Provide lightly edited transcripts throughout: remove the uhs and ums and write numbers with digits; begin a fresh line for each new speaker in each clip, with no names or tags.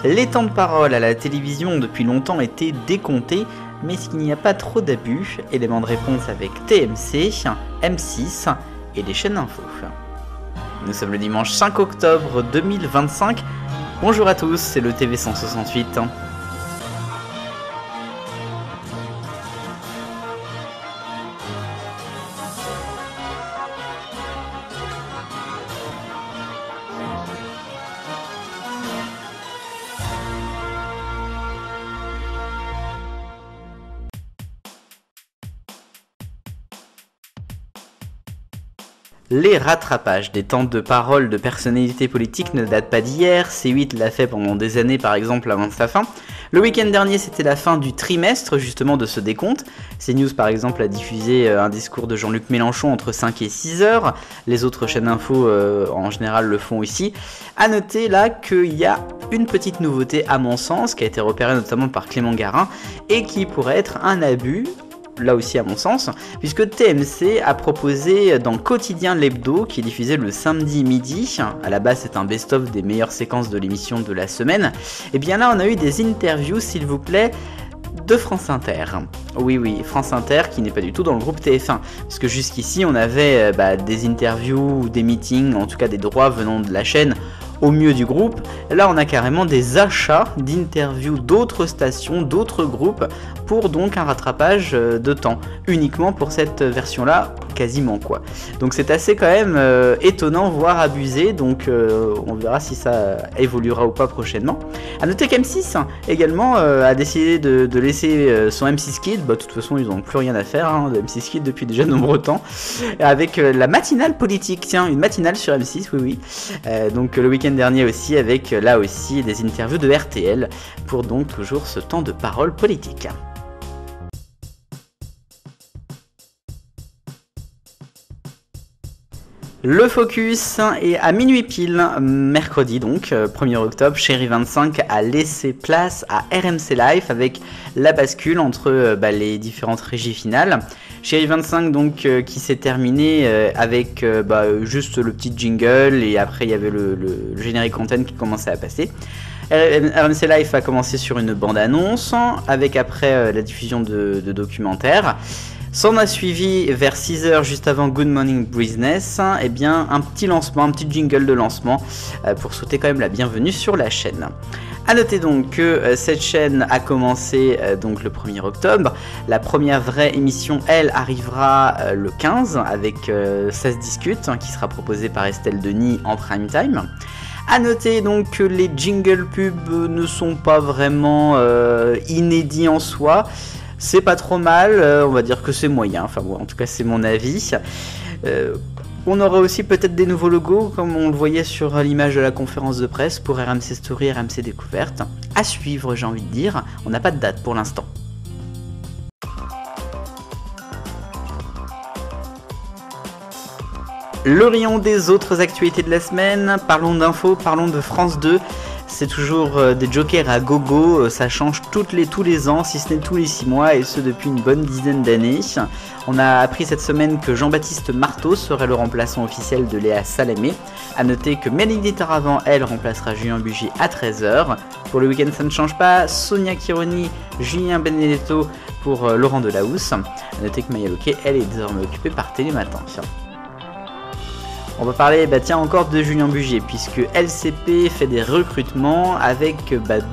Les temps de parole à la télévision ont depuis longtemps été décomptés, mais est-ce qu'il n'y a pas trop d'abus? Élément de réponse avec TMC, M6 et les chaînes info. Nous sommes le dimanche 5 octobre 2025. Bonjour à tous, c'est le TV 168. Les rattrapages des temps de parole de personnalités politiques ne datent pas d'hier, C8 l'a fait pendant des années par exemple avant sa fin. Le week-end dernier c'était la fin du trimestre justement de ce décompte. CNews par exemple a diffusé un discours de Jean-Luc Mélenchon entre 5 et 6 heures, les autres chaînes info en général le font aussi. A noter là qu'il y a une petite nouveauté à mon sens qui a été repérée notamment par Clément Garin et qui pourrait être un abus. Là aussi à mon sens, puisque TMC a proposé dans Quotidien l'Hebdo, qui est diffusé le samedi midi, à la base c'est un best-of des meilleures séquences de l'émission de la semaine, et bien là on a eu des interviews s'il vous plaît, de France Inter. Oui, France Inter qui n'est pas du tout dans le groupe TF1, parce que jusqu'ici on avait des interviews ou des meetings, en tout cas des droits venant de la chaîne, au mieux du groupe. Là on a carrément des achats d'interviews d'autres stations, d'autres groupes, pour donc un rattrapage de temps, uniquement pour cette version là, quasiment quoi. Donc c'est assez quand même étonnant, voire abusé, donc on verra si ça évoluera ou pas prochainement. A noter qu'M6 également a décidé de laisser son M6 Kid, de toute façon ils n'ont plus rien à faire de M6 Kid depuis déjà de nombreux temps, avec la matinale politique, tiens, une matinale sur M6, oui. Donc le week-end dernier aussi, avec là aussi des interviews de RTL, pour donc toujours ce temps de parole politique. Le focus est à minuit pile, mercredi donc, 1er octobre, Chérie 25 a laissé place à RMC Live avec la bascule entre les différentes régies finales. Chérie 25 donc qui s'est terminé avec juste le petit jingle et après il y avait le générique antenne qui commençait à passer. RMC Live a commencé sur une bande-annonce avec après la diffusion de documentaires. S'en a suivi vers 6h juste avant Good Morning Business, un petit lancement, un petit jingle de lancement pour souhaiter quand même la bienvenue sur la chaîne. A noter donc que cette chaîne a commencé donc le 1er octobre. La première vraie émission, elle, arrivera le 15 avec Ça se discute, qui sera proposée par Estelle Denis en prime time. A noter donc que les jingle pubs ne sont pas vraiment inédits en soi. C'est pas trop mal, on va dire que c'est moyen, enfin bon, en tout cas c'est mon avis. On aura aussi peut-être des nouveaux logos, comme on le voyait sur l'image de la conférence de presse pour RMC Story, RMC Découverte. À suivre, j'ai envie de dire, on n'a pas de date pour l'instant. Le rayon des autres actualités de la semaine, parlons d'infos, parlons de France 2. C'est toujours des jokers à gogo, ça change tous les ans, si ce n'est tous les 6 mois, et ce depuis une bonne dizaine d'années. On a appris cette semaine que Jean-Baptiste Marteau serait le remplaçant officiel de Léa Salamé. A noter que Mélanie Taravant, elle, remplacera Julien Bugier à 13h. Pour le week-end, ça ne change pas. Sonia Chironi, Julien Benedetto pour Laurent Delahousse. A noter que Maya Loquet, elle, est désormais occupée par Télématin. On va parler encore de Julien Bugier, puisque LCP fait des recrutements avec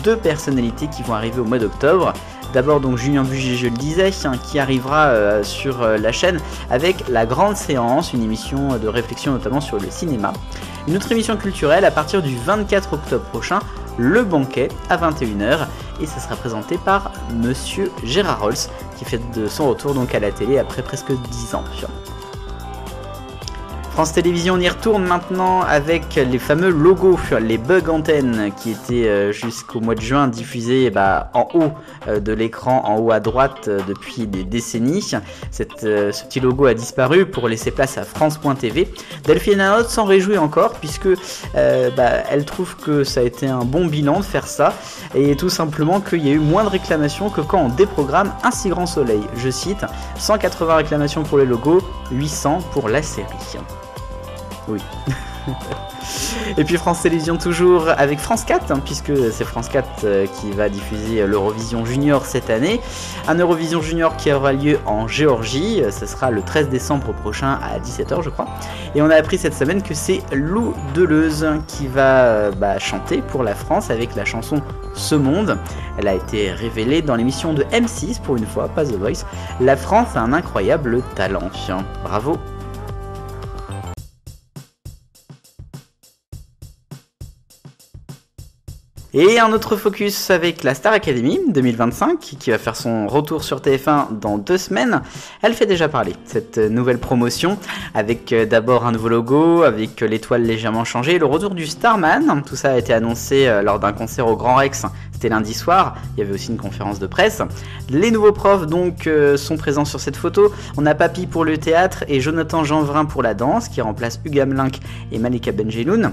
deux personnalités qui vont arriver au mois d'octobre. D'abord donc Julien Bugier, je le disais, qui arrivera sur la chaîne avec La Grande Séance, une émission de réflexion notamment sur le cinéma. Une autre émission culturelle à partir du 24 octobre prochain, Le Banquet à 21h, et ça sera présenté par Monsieur Gérard Rolls, qui fait de son retour donc à la télé après presque 10 ans. France Télévisions, on y retourne maintenant avec les fameux logos, les bug antennes qui étaient jusqu'au mois de juin diffusés en haut de l'écran, en haut à droite depuis des décennies. Ce petit logo a disparu pour laisser place à France.tv. Delphine Ernotte s'en réjouit encore puisque elle trouve que ça a été un bon bilan de faire ça et tout simplement qu'il y a eu moins de réclamations que quand on déprogramme Un si grand soleil. Je cite, 180 réclamations pour les logos, 800 pour la série. Oui. Et puis France Télévisions toujours avec France 4, puisque c'est France 4 qui va diffuser l'Eurovision Junior cette année. Un Eurovision Junior qui aura lieu en Géorgie, ce sera le 13 décembre prochain à 17h je crois. Et on a appris cette semaine que c'est Lou Deleuze qui va chanter pour la France avec la chanson Ce Monde. Elle a été révélée dans l'émission de M6 pour une fois, pas The Voice. La France a un incroyable talent. Bravo. Et un autre focus avec la Star Academy 2025 qui va faire son retour sur TF1 dans 2 semaines. Elle fait déjà parler, cette nouvelle promotion, avec d'abord un nouveau logo, avec l'étoile légèrement changée, le retour du Starman. Tout ça a été annoncé lors d'un concert au Grand Rex, c'était lundi soir. Il y avait aussi une conférence de presse. Les nouveaux profs donc sont présents sur cette photo. On a Papy pour le théâtre et Jonathan Jeanvrin pour la danse qui remplace Hugues Hamelin et Malika Benjeloun.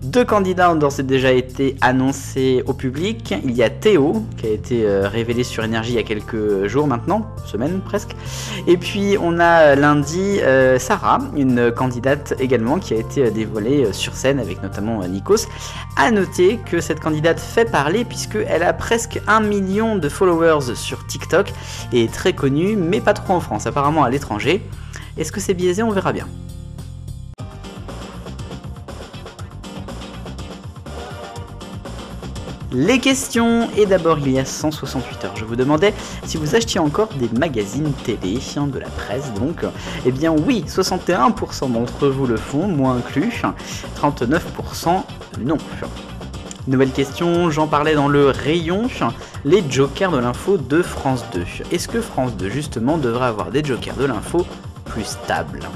2 candidats ont d'ores et déjà été annoncés au public. Il y a Théo qui a été révélé sur Énergie il y a quelques jours maintenant, semaines presque. Et puis on a lundi Sarah, une candidate également qui a été dévoilée sur scène avec notamment Nikos. A noter que cette candidate fait parler puisqu'elle a presque 1 million de followers sur TikTok et est très connue mais pas trop en France, apparemment à l'étranger. Est-ce que c'est biaisé? On verra bien. Les questions, et d'abord il y a 168 heures, je vous demandais si vous achetiez encore des magazines télé, de la presse donc. Eh bien oui, 61% d'entre vous le font, moi inclus, 39% non. Nouvelle question, j'en parlais dans le rayon, les jokers de l'info de France 2. Est-ce que France 2 justement devrait avoir des jokers de l'info plus stables ?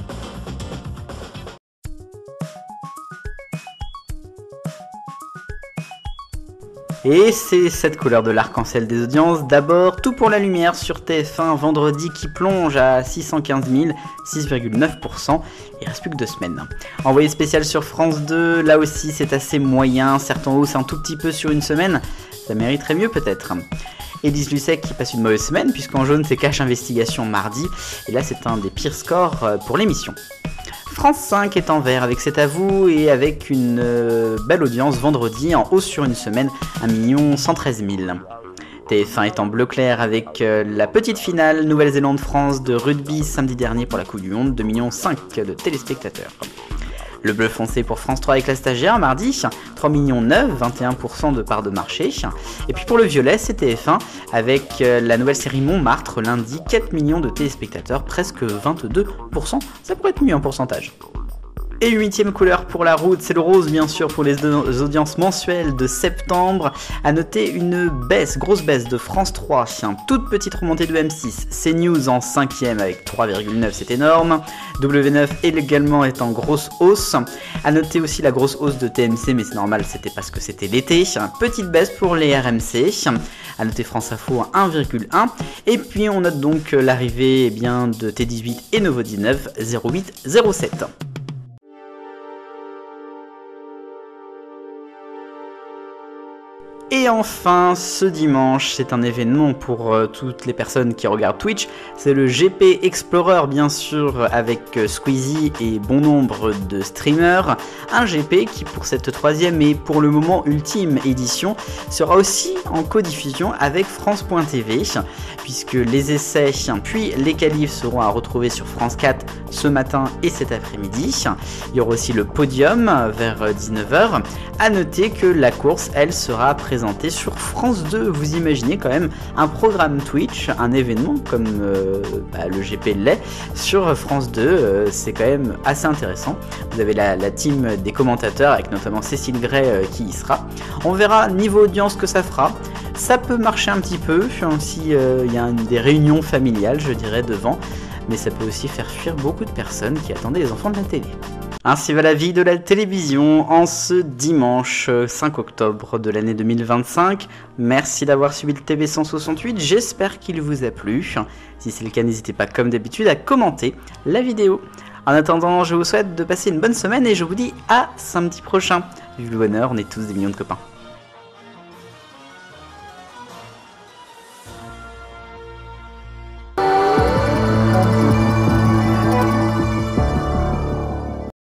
Et c'est cette couleur de l'arc-en-ciel des audiences. D'abord, Tout pour la lumière sur TF1 vendredi qui plonge à 615 000, 6,9%. Il reste plus que 2 semaines. Envoyé spécial sur France 2, là aussi c'est assez moyen, certes en hausse un tout petit peu sur une semaine. Ça mériterait mieux peut-être. Élise Lucet qui passe une mauvaise semaine puisqu'en jaune c'est Cache Investigation mardi. Et là c'est un des pires scores pour l'émission. France 5 est en vert avec C'est à vous et avec une belle audience vendredi en hausse sur une semaine, 1 113 000. TF1 est en bleu clair avec la petite finale Nouvelle-Zélande-France de rugby samedi dernier pour la Coupe du Monde, 2,5 millions de téléspectateurs. Le bleu foncé pour France 3 avec la stagiaire mardi, 3,9 millions, 21% de part de marché. Et puis pour le violet, c'est TF1 avec la nouvelle série Montmartre lundi, 4 millions de téléspectateurs, presque 22%. Ça pourrait être mieux en pourcentage. Et 8e couleur pour la route, c'est le rose bien sûr pour les audiences mensuelles de septembre. À noter une baisse, grosse baisse de France 3, toute petite remontée de M6, CNews en 5e avec 3,9, c'est énorme. W9 également est en grosse hausse. À noter aussi la grosse hausse de TMC, mais c'est normal, c'était parce que c'était l'été. Petite baisse pour les RMC. À noter France Info à 1,1. Et puis on note donc l'arrivée de T18 et Novo 19, 08, 07. Et enfin, ce dimanche, c'est un événement pour toutes les personnes qui regardent Twitch. C'est le GP Explorer, bien sûr, avec Squeezie et bon nombre de streamers. Un GP qui, pour cette 3e et pour le moment ultime édition, sera aussi en codiffusion avec France.tv, puisque les essais puis les qualifs seront à retrouver sur France 4 ce matin et cet après-midi. Il y aura aussi le podium vers 19h. A noter que la course, elle, sera présentée sur France 2. Vous imaginez quand même un programme Twitch, un événement comme le GP l'est sur France 2, c'est quand même assez intéressant. Vous avez la team des commentateurs avec notamment Cécile Gray qui y sera. On verra niveau audience que ça fera. Ça peut marcher un petit peu si il y a des réunions familiales, je dirais, devant, mais ça peut aussi faire fuir beaucoup de personnes qui attendaient les enfants de la télé. Ainsi va la vie de la télévision en ce dimanche 5 octobre de l'année 2025. Merci d'avoir suivi le TV 168, j'espère qu'il vous a plu. Si c'est le cas, n'hésitez pas comme d'habitude à commenter la vidéo. En attendant, je vous souhaite de passer une bonne semaine et je vous dis à samedi prochain. Vive le bonheur, on est tous des millions de copains.